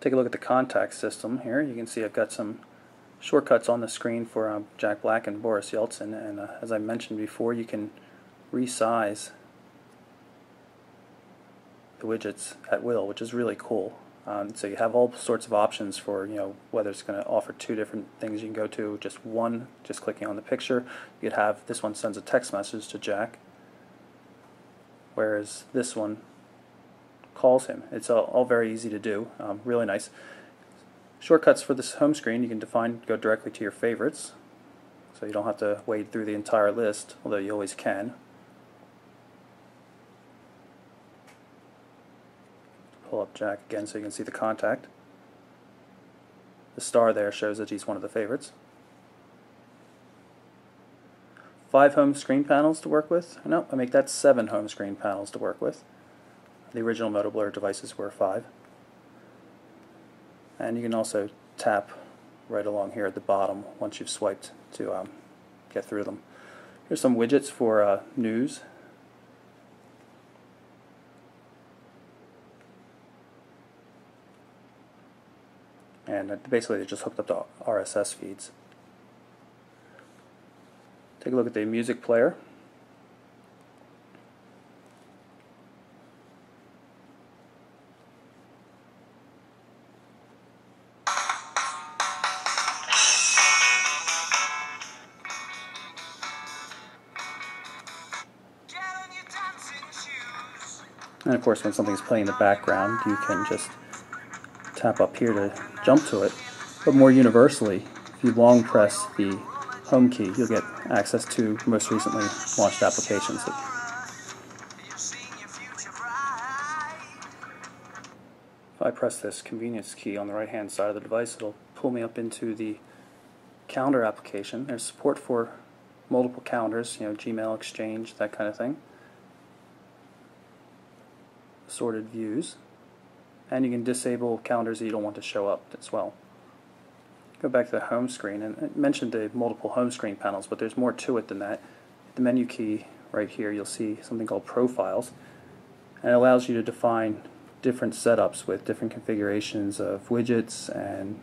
Take a look at the contact system here. You can see I've got some shortcuts on the screen for Jack Black and Boris Yeltsin, and as I mentioned before, you can resize the widgets at will, which is really cool. So you have all sorts of options for, whether it's going to offer two different things. You can go to just one, just clicking on the picture. You could have this one sends a text message to Jack, whereas this one calls him. It's all very easy to do, really nice. Shortcuts for this home screen you can go directly to your favorites, so you don't have to wade through the entire list, although you always can. Pull up Jack again so you can see the contact. The star there shows that he's one of the favorites. 5 home screen panels to work with. No, I make that 7 home screen panels to work with. The original Motorola devices were 5. And you can also tap right along here at the bottom once you've swiped to get through them. Here's some widgets for news. And basically they're just hooked up to RSS feeds. Take a look at the music player. And of course, when something's playing in the background, you can just tap up here to jump to it. But more universally, if you long press the home key, you'll get access to most recently launched applications. If I press this convenience key on the right hand side of the device, it'll pull me up into the calendar application. There's support for multiple calendars, Gmail, Exchange, that kind of thing. Sorted views, and you can disable calendars that you don't want to show up as well. Go back to the home screen, and I mentioned the multiple home screen panels, but there's more to it than that. The menu key right here, you'll see something called Profiles, and it allows you to define different setups with different configurations of widgets and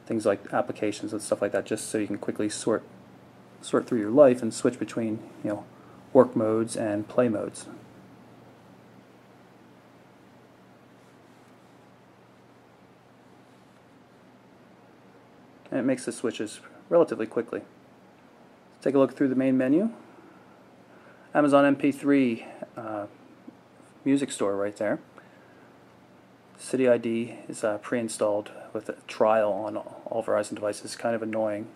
things like applications and stuff like that, just so you can quickly sort through your life and switch between work modes and play modes. And it makes the switches relatively quickly. Let's take a look through the main menu. Amazon MP3 music store right there. City ID is pre-installed with a trial on all Verizon devices. Kind of annoying.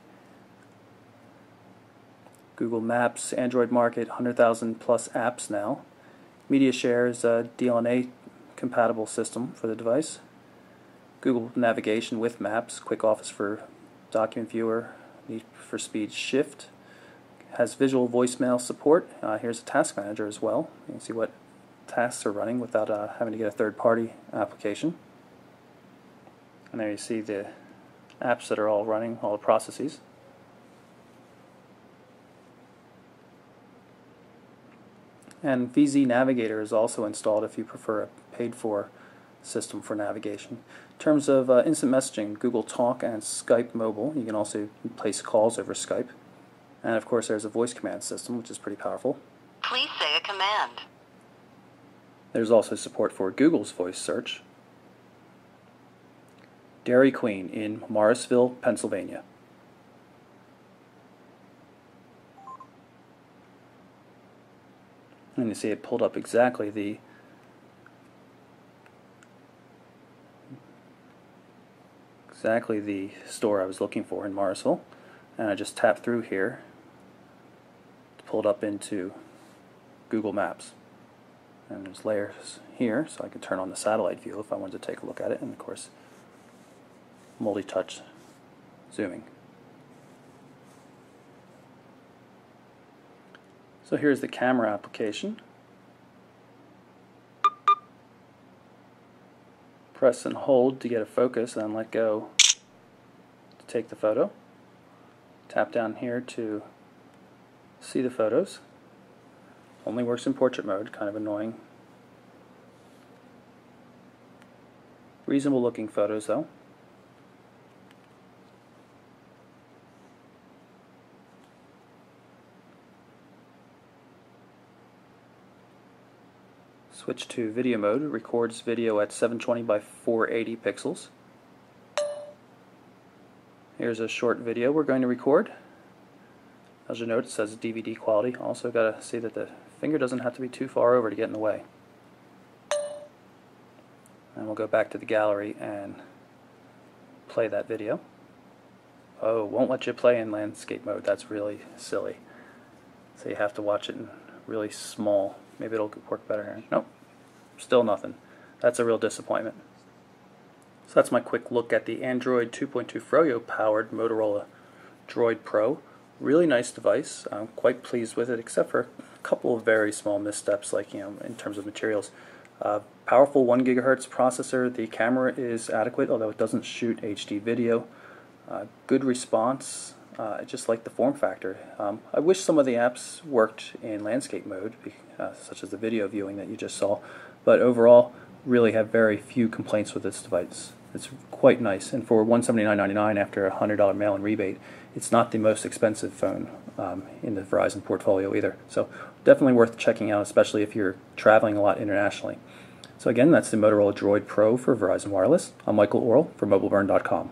Google Maps, Android Market, 100,000 plus apps now. Media Share is a DLNA compatible system for the device. Google Navigation with Maps, Quick Office for Document Viewer, Need for Speed Shift. Has visual voicemail support. Here's a task manager as well. You can see what tasks are running without having to get a third-party application. And there you see the apps that are all running, all the processes. And VZ Navigator is also installed if you prefer a paid-for system for navigation. In terms of instant messaging, Google Talk and Skype Mobile. You can also place calls over Skype. And of course there's a voice command system, which is pretty powerful. Please say a command. There's also support for Google's voice search. Dairy Queen in Morrisville, Pennsylvania. And you see it pulled up exactly the store I was looking for in Morrisville, and I just tapped through here to pull it up into Google Maps. And there's layers here, so I can turn on the satellite view if I wanted to take a look at it, and of course multi-touch zooming. So here's the camera application. Press and hold to get a focus, and then let go to take the photo. Tap down here to see the photos. Only works in portrait mode, kind of annoying. Reasonable looking photos though. Switch to video mode. It records video at 720 by 480 pixels. Here's a short video we're going to record. As you note, it says DVD quality. Also got to see that the finger doesn't have to be too far over to get in the way. And we'll go back to the gallery and play that video. Oh, won't let you play in landscape mode. That's really silly. So you have to watch it in really small. Maybe it'll work better here. Nope, still nothing. That's a real disappointment. So that's my quick look at the Android 2.2 Froyo powered Motorola DROID Pro. Really nice device. I'm quite pleased with it, except for a couple of very small missteps, like in terms of materials. Powerful 1 GHz processor. The camera is adequate, although it doesn't shoot HD video. Good response. I just like the form factor. I wish some of the apps worked in landscape mode, such as the video viewing that you just saw, but overall really have very few complaints with this device. It's quite nice, and for $179.99 after a $100 mail-in rebate, it's not the most expensive phone in the Verizon portfolio either. So definitely worth checking out, especially if you're traveling a lot internationally. So again, that's the Motorola DROID Pro for Verizon Wireless. I'm Michael Orrell for MobileBurn.com.